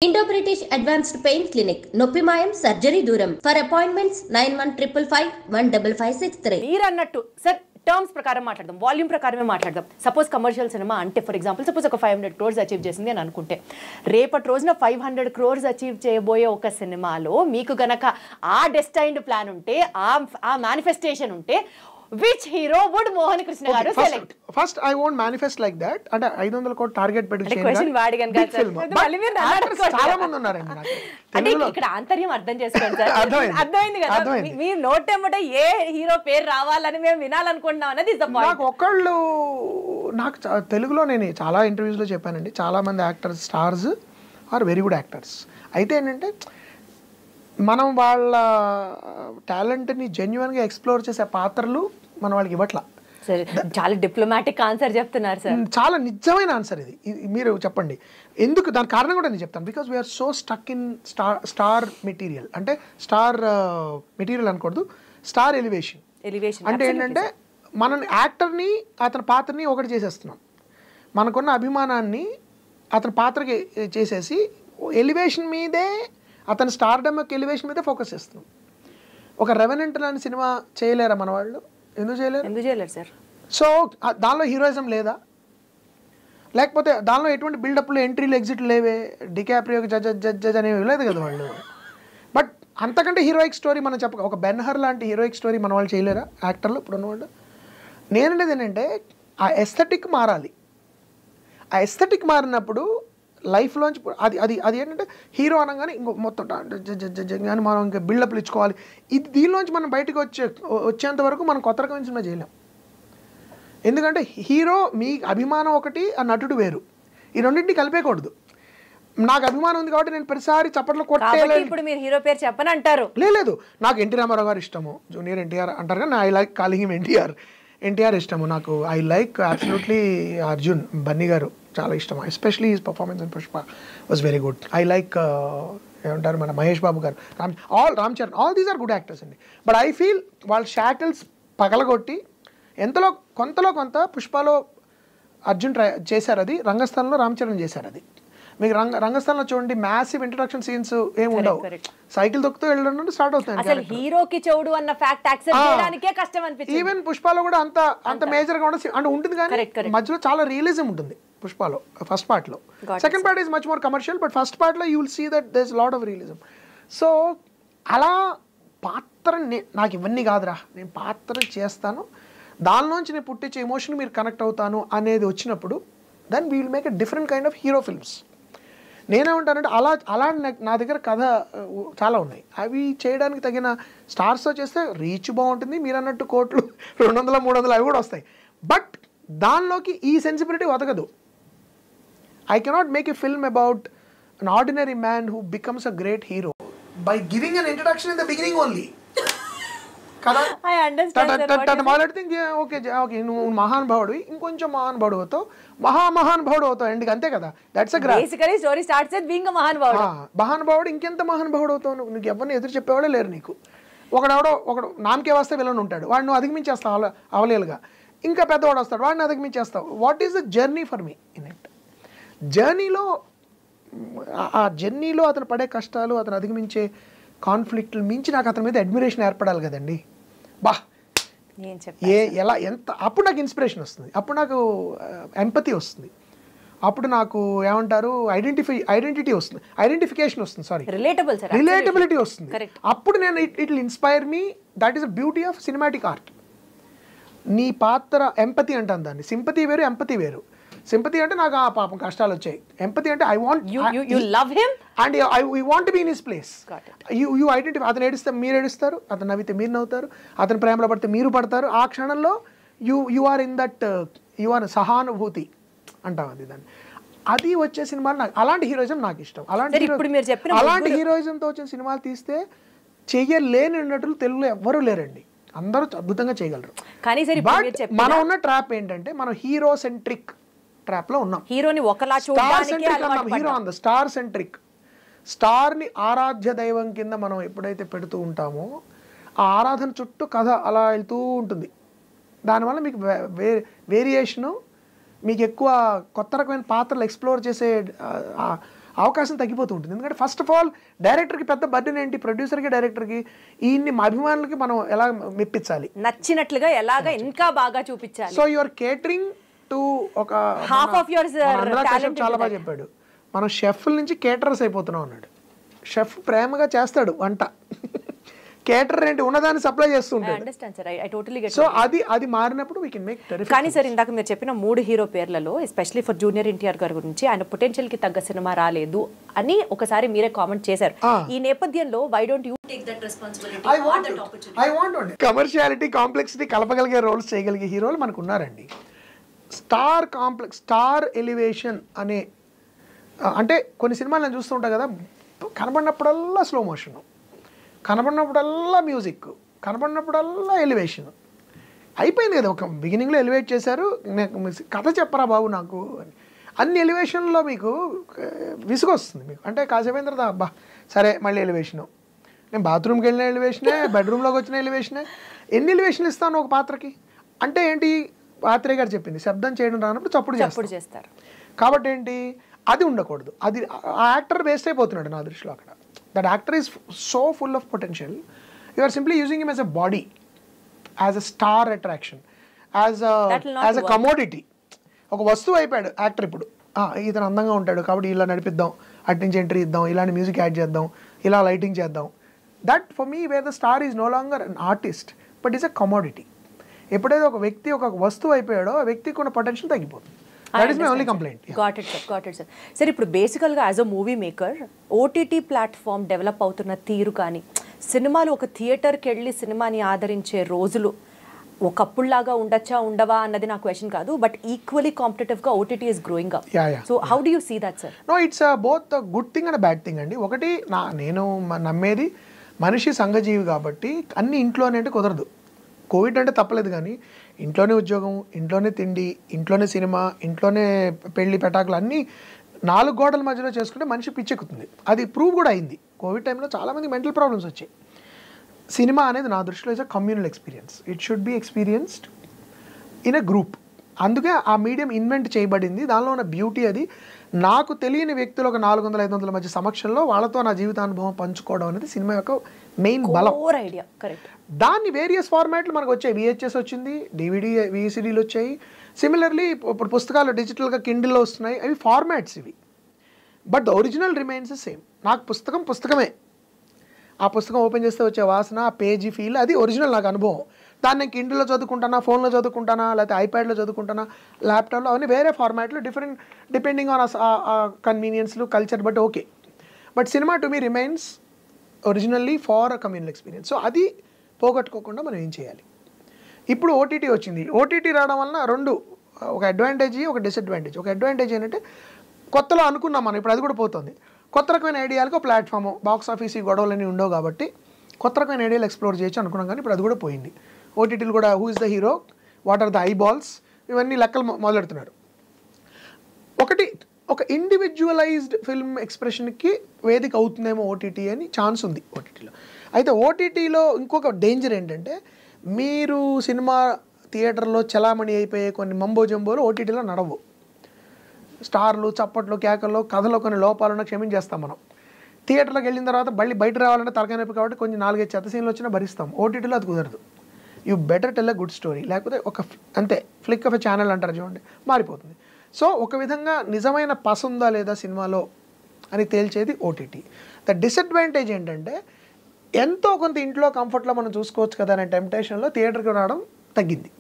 Indo British advanced pain clinic నొప్పి మాయం surgery దూరం ఫర్ అపాయింట్మెంట్స్ 9155515563. మీరు అన్నట్టు సార్ టర్మ్స్ ప్రకారం మాట్లాడదాం, వాల్యూమ్ ప్రకారమే మాట్లాడదాం. సపోజ్ కమర్షియల్ సినిమా అంటే ఫర్ ఎగ్జాంపుల్ సపోజ్ ఒక 500 crores అచీవ్ చేసింది అని అనుకుంటే, రేపటి రోజున 500 crores అచీవ్ చేయబోయే ఒక సినిమాలో మీకు గనక ఆ డెస్టైన్డ్ ప్లాన్ ఉంటే, ఆ మేనిఫెస్టేషన్ ఉంటే, which hero would Mohan Krishna garu select? First I won't manifest like that. అంటే 500 crore టార్గెట్ పెట్టి చేయను. క్వశ్చన్ వాడిగను కాదు సార్. మళ్ళీ మీరు చాలా మంది ఉన్నారండి నాకు. అంటే ఇక్కడ ఆంతర్యం అర్థం చేసుకోండి సార్. అర్థమైంది కదా. మీ నోటెమ్మట ఏ హీరో పేరు రావాలని మేము వినాలనుకుంటున్నాం అనేది ఇస్ ద పాయింట్. నాకు ఒకళ్ళు నాకు తెలుగులో నేను చాలా ఇంటర్వ్యూస్ లో చెప్పానండి, చాలా మంది actors stars are very good actors. అయితే ఏంటంటే మనం వాళ్ళ టాలెంట్ని జెన్యున్గా ఎక్స్ప్లోర్ చేసే పాత్రలు మనం వాళ్ళకి ఇవ్వట్లా. చాలా డిప్లొమాటిక్ ఆన్సర్ చెప్తున్నారు సార్. చాలా నిజమైన ఆన్సర్ ఇది. మీరు చెప్పండి ఎందుకు, దాని కారణం కూడా నేను చెప్తాను. Because we're so stuck in star material. అంటే స్టార్ మెటీరియల్ అనకూడదు, స్టార్ ఎలివేషన్. అంటే ఏంటంటే మనం యాక్టర్ని అతని పాత్రని ఒకటి చేసేస్తున్నాం, మనకున్న అభిమానాన్ని అతని పాత్రకి చేసేసి ఎలివేషన్ మీదే, అతని స్టార్డమ్ యొక్క ఎలివేషన్ మీదే ఫోకస్ చేస్తున్నాం. ఒక రెవెనెంట్ లాంటి సినిమా చేయలేరా మన వాళ్ళు? ఎందుకు చేయలేరు సార్? సో దానిలో హీరోయిజం లేదా? లేకపోతే దానిలో ఎటువంటి బిల్డప్లు, ఎంట్రీలు, ఎగ్జిట్లు లేవే? డికాప్రియోకి జడ్జ్ అనేవి లేదు కదా వాళ్ళు. బట్ అంతకంటే హీరోయిక్ స్టోరీ మనం ఒక బెన్హర్ లాంటి హీరోయిక్ స్టోరీ మన వాళ్ళు చేయలేరా యాక్టర్లు ఇప్పుడున్న వాళ్ళు? నేనంటే ఏంటంటే ఆ ఎస్థెటిక్ మారాలి. ఆ ఎస్థెటిక్ మారినప్పుడు లైఫ్లోంచి అది ఏంటంటే హీరో అనగానే ఇంకో మొత్తం కానీ మనం ఇంకా బిల్డప్లు ఇచ్చుకోవాలి. ఇది దీనిలోంచి మనం బయటకు వచ్చేంత వరకు మనం కొత్త రకమైన సినిమా చేయలేం. ఎందుకంటే హీరో మీ అభిమానం ఒకటి, ఆ నటుడు వేరు. ఈ రెండింటిని కలిపేయకూడదు. నాకు అభిమానం ఉంది కాబట్టి నేను ప్రతిసారి చప్పట్లు కొట్టేయాలి. ఇప్పుడు మీరు హీరో పేరు చెప్పని అంటారు. లేదు, నాకు ఎన్టీ రామారావు గారు ఇష్టము, జూనియర్ ఎన్టీఆర్ అంటారు కానీ I like calling him NTR ఇష్టము. నాకు I like absolutely Arjun Bunny గారు చాలా ఇష్టం. Especially his performance in Pushpa was very good. I like ఏమంటారు మన మహేష్ బాబు గారు, Ram Charan, all these are good actors అండి. బట్ ఐ ఫీల్ వాళ్ళ షాకిల్స్ పగలగొట్టి కొంతలో కొంత పుష్పలో అర్జున్ చేశారు, అది రంగస్థలంలో రామ్ చరణ్ చేశారు. అది మీకు రంగస్థలంలో చూడండి, మ్యాసివ్ ఇంట్రడక్షన్ సీన్స్ ఏమి ఉండవు, సైకిల్ తొక్కుతూ వెళ్ళడం స్టార్ట్ అవుతుంది. హీరోకి చెవుడు అన్న ఫ్యాక్ట్ యాక్సెప్ట్ చేయడానికే కష్టం అనిపిస్తుంది. ఈవెన్ పుష్పలో కూడా అంత మేజర్ గా అంటే ఉంటుంది, కానీ మధ్యలో చాలా రియలిజం ఉంటుంది పుష్పలో ఫస్ట్ పార్ట్ లో. Second part is much more commercial, but first part లో you will see that there is lot of realism. So అలా పాత్ర నాకు ఇవన్నీ కాదురా, నేను పాత్ర చేస్తాను, దానిలోంచి నేను పుట్టించే ఎమోషన్ మీరు కనెక్ట్ అవుతాను అనేది వచ్చినప్పుడు then we will make a different kind of hero films. నేనేమంటానంటే అలా నా దగ్గర కథ చాలా ఉన్నాయి. అవి చేయడానికి తగిన స్టార్స్తో చేస్తే రీచ్ బాగుంటుంది, మీరు అన్నట్టు కోట్లు 200, 300 అవి కూడా వస్తాయి. బట్ దానిలోకి ఈ sensibility వదగదు. I cannot make a film about an ordinary man who becomes a great hero by giving an introduction in the beginning only. I understand. Okay నువ్వు మహానుభావుడివి, ఇంకొంచెం మహానుభావుడు అవుతావు, మహానుభావుడు అవుతావు ఎండ్కి, అంతే కదా. That's basically story starts with being a మహానుభావుడు. మహానుభావుడు ఇంకెంత మహానుభావుడు అవుతావు నువ్వు? నీకు ఎవరిని ఎదురు చెప్పేవాడే లేరు నీకు. ఒకడు నామకే వస్తే విలన్ ఉంటాడు, వాడు నువ్వు అధిగమించేస్తావు అవలేలుగా. ఇంకా పెద్దవాడు వస్తాడు, వాడిని అధిగమించేస్తావు. What is the journey for me in it? జర్నీలో అతను పడే కష్టాలు, అతను అధిగమించే కాన్ఫ్లిక్ట్లు మించి నాకు అతని మీద అడ్మిరేషన్ ఏర్పడాలి కదండి. ఎలా ఎంత అప్పుడు నాకు ఇన్స్పిరేషన్ వస్తుంది, అప్పుడు నాకు ఎంపతి వస్తుంది, అప్పుడు నాకు ఏమంటారు ఐడెంటిటీ వస్తుంది, ఐడెంటిఫికేషన్ వస్తుంది, సారీ రిలేటబిలిటీ వస్తుంది. అప్పుడు నేను it will inspire me. That is the beauty of cinematic art. నీ పాత్ర ఎంపతి అంటాను దాన్ని. సింపతి వేరు, ఎంపతి వేరు. సింపతి అంటే నాకు ఆ పాపం కష్టాలు వచ్చాయి, ఎంపతి అంటే I want you love him and I want to be in his place. You identify. అతను ఏడిస్తే మీరు ఏడుస్తారు, అతను నవ్వితే మీరు నవ్వుతారు, అతని ప్రేమలో పడితే మీరు పడతారు. ఆ క్షణంలో you are in that, you are సహానుభూతి అంటాం అది దాన్ని. అది వచ్చే సినిమాలు నాకు, అలాంటి హీరోయిజం నాకు ఇష్టం. అలాంటి హీరోయిజంతో వచ్చిన సినిమాలు తీస్తే చెయ్యలేని నటులు తెలుగులో ఎవ్వరూ లేరండి, అందరూ అద్భుతంగా చేయగలరు. మనం ఉన్న ట్రాప్ ఏంటంటే మనం హీరో సెంట్రిక్ ట్రాప్ లో ఉన్నాం. హీరోని ఒకలా చూడడానికి hero on the star centric. Star ని ఆరాధ్య దైవం కింద మనం ఎప్పుడైతే పెడుతూ ఉంటామో ఆ ఆరాధన చుట్టూ కథ అలా వెళ్తూ ఉంటుంది. దానివల్ల మీకు వేరియేషను, మీకు ఎక్కువ కొత్త రకమైన పాత్రలు ఎక్స్ప్లోర్ చేసే అవకాశం తగ్గిపోతూ ఉంటుంది. ఎందుకంటే ఫస్ట్ ఆఫ్ ఆల్ డైరెక్టర్కి పెద్ద బర్డెన్ ఏంటి, ప్రొడ్యూసర్కి డైరెక్టర్కి ఇన్ని అభిమానులకి మనం ఎలా మెప్పించాలి, నచ్చినట్లుగా ఎలాగా ఇంకా బాగా చూపించాలి. సో యువర్ కేటరింగ్ టు ఒక హాఫ్ ఆఫ్ యువర్ చాలా బాగా చెప్పాడు, మనం షెఫ్ల నుంచి కేటరర్స్ అయిపోతున్నాం అన్నాడు. షెఫ్ ప్రేమగా చేస్తాడు వంట, కేటరర్ ఏంటి ఉన్నదాన్ని సప్లై చేస్తుంటాడు. సో అది మారినప్పుడు వీ కెన్ మేక్ టెరిఫిక్. కానీ సార్ ఇందాక మీరు చెప్పిన 3 హీరో పేర్లలో ఎస్పెషల్లీ ఫర్ జూనియర్ ఎన్టీఆర్ గారి గురించి ఆయన పొటెన్షియల్ కి తగ్గ సినిమా రాలేదు అని ఒకసారి మీరే కామెంట్ చేశారు. ఈ నేపథ్యంలో why don't you take that responsibility or that opportunity? I want commerciality complexity కలపగలిగే రోల్స్ చేయగలిగే హీరోలు మనకు ఉన్నారండి. స్టార్ కాంప్లెక్స్, స్టార్ ఎలివేషన్ అనే అంటే కొన్ని సినిమాలు నేను చూస్తూ ఉంటాను కదా, కనబడినప్పుడల్లా స్లో మోషన్, కనబడినప్పుడల్లా మ్యూజిక్, కనబడినప్పుడల్లా ఎలివేషన్. అయిపోయింది కదా, ఒక బిగినింగ్లో ఎలివేట్ చేశారు, కథ చెప్పరా బాబు నాకు అని. అన్ని ఎలివేషన్లో మీకు విసుగొస్తుంది మీకు. అంటే కాసేపు తర్వాత అబ్బా సరే మళ్ళీ ఎలివేషను, నేను బాత్రూమ్కి వెళ్ళిన ఎలివేషనే, బెడ్రూమ్లోకి వచ్చిన ఎలివేషనే. ఎన్ని ఎలివేషన్లు ఇస్తాను ఒక పాత్రకి? అంటే ఏంటి, పాత్రే గారు చెప్పింది, శబ్దం చేయడం రానప్పుడు చప్పుడు చేస్తారు. కాబట్టి ఏంటి, అది ఉండకూడదు. అది ఆ యాక్టర్ వేస్ట్ అయిపోతున్నాడు నా దృష్టిలో అక్కడ. That actor is so full of potential, you are simply using him as a body, as a star attraction, as a commodity. ఒక వస్తువు అయిపోయాడు యాక్టర్ ఇప్పుడు. ఇతను అందంగా ఉంటాడు కాబట్టి ఇలా నడిపిద్దాం, అటు నుంచి ఎంట్రీ ఇద్దాం, ఇలాంటి మ్యూజిక్ యాడ్ చేద్దాం, ఇలా లైటింగ్ చేద్దాం. That for me where the star is no longer an artist but is a commodity. ఎప్పుడైతే ఒక వ్యక్తి ఒక వస్తువు అయిపోయాడో ఆ వ్యక్తికి ఉన్న పొటెన్షియల్ తగ్గిపోతుంది. That is my only complaint. Got it, sir. Sir, ఇప్పుడు బేసికల్గా as a movie maker OTT platform develop అవుతున్న తీరు కానీ, సినిమాలు ఒక థియేటర్కి వెళ్ళి సినిమాని ఆదరించే రోజులు ఒకప్పుడులాగా ఉండవా అన్నది నా క్వశ్చన్ కాదు, బట్ ఈక్వలీ కాంపిటేటివ్గా OTT is growing up. So how do you see that sir? No, it's both good thing and bad thing అండి. ఒకటి నేను నమ్మేది, మనిషి సంఘజీవి కాబట్టి అన్ని ఇంట్లోనే అంటే కుదరదు. కోవిడ్ అంటే తప్పలేదు, కానీ ఇంట్లోనే ఉద్యోగం, ఇంట్లోనే తిండి, ఇంట్లోనే సినిమా, ఇంట్లోనే పెళ్లి పెటాకులు అన్నీ 4 గోడల మధ్యలో చేసుకుంటే మనిషి పిచ్చెక్కుతుంది. అది ప్రూవ్ కూడా అయింది. కోవిడ్ టైంలో చాలామంది మెంటల్ ప్రాబ్లమ్స్ వచ్చాయి. సినిమా అనేది నా దృష్టిలో is a communal experience. It should be experienced in a group. అందుకే ఆ మీడియం ఇన్వెంట్ చేయబడింది. దానిలో ఉన్న బ్యూటీ అది. నాకు తెలియని వ్యక్తులు ఒక 400-500 మధ్య సమక్షంలో వాళ్ళతో నా జీవితానుభవం పంచుకోవడం అనేది సినిమా యొక్క మెయిన్ బలం. Idea correct. దాన్ని వేరియస్ ఫార్మాట్లు మనకు వచ్చాయి. VHS వచ్చింది, DVD VCDలు వచ్చాయి. సిమిలర్లీ ఇప్పుడు పుస్తకాలు డిజిటల్గా కిండిల్లో వస్తున్నాయి. అవి ఫార్మాట్స్ ఇవి. But the original remains same. నాకు పుస్తకమే. ఆ పుస్తకం ఓపెన్ చేస్తే వచ్చే వాసన, ఆ పేజీ ఫీల్, అది ఒరిజినల్ నాకు అనుభవం. దాన్ని నేను కిండిల్లో చదువుకుంటానా, ఫోన్లో చదువుకుంటానా, లేకపోతే ఐప్యాడ్లో చదువుకుంటానా, ల్యాప్టాప్లో, అవన్నీ వేరే ఫార్మాట్లో డిఫరెంట్ డిపెండింగ్ ఆన్ కన్వీనియన్స్లు, culture, but okay. But cinema to me remains originally for a communal experience. సో అది పోగొట్టుకోకుండా మనం ఏం చేయాలి? ఇప్పుడు ఓటీటీ వచ్చింది. ఓటీటీ రావడం వలన రెండు, ఒక అడ్వాంటేజ్, ఒక డిసడ్వాంటేజ్. ఒక అడ్వాంటేజ్ ఏంటంటే కొత్తలో అనుకున్నాం మనం, ఇప్పుడు అది కూడా పోతుంది. కొత్త రకమైన ఐడియాలకు ప్లాట్ఫామ్, బాక్స్ ఆఫీస్ ఈ గొడవలన్నీ ఉండవు కాబట్టి కొత్త రకమైన ఐడియాలు ఎక్స్ప్లోర్ చేయొచ్చు అనుకున్నాం. కానీ ఇప్పుడు అది కూడా పోయింది. ఓటీటీలు కూడా who is the hero, what are the eyeballs, ఇవన్నీ లెక్కలు మొదలెడుతున్నారు. ఒకటి, ఒక ఇండివిజువలైజ్డ్ ఫిల్మ్ ఎక్స్ప్రెషన్కి వేదిక అవుతుందేమో ఓటీటీ అని ఛాన్స్ ఉంది ఓటీటీలో. అయితే ఓటీటీలో ఇంకొక డేంజర్ ఏంటంటే, మీరు సినిమా థియేటర్లో చలామణి అయిపోయే కొన్ని మంబో జంబోలు ఓటీటీలో నడవు. స్టార్లు, చప్పట్లు, కేకల్లో, కథలో కొన్ని లోపాలను క్షమించేస్తాం మనం. థియేటర్లోకి వెళ్ళిన తర్వాత మళ్ళీ బయట రావాలంటే తలకాయ నొప్పి కాబట్టి కొంచెం 4-5 చెత్త సీన్లు వచ్చినా భరిస్తాం. ఓటీటీలో అది కుదరదు. You better tell a good story, లేకపోతే ఒక అంతే ఫ్లిక్ ఆఫ్ ఎ ఛానల్ అంటారు చూడండి, మారిపోతుంది. సో ఒక విధంగా నిజమైన పసందా లేదా సినిమాలో అని తేల్చేది ఓటీటీ. ద డిసడ్వాంటేజ్ ఏంటంటే, ఎంతో కొంత ఇంట్లో కంఫర్ట్లో మనం చూసుకోవచ్చు కదా అనే టెంప్టేషన్లో థియేటర్కి రావడం తగ్గింది.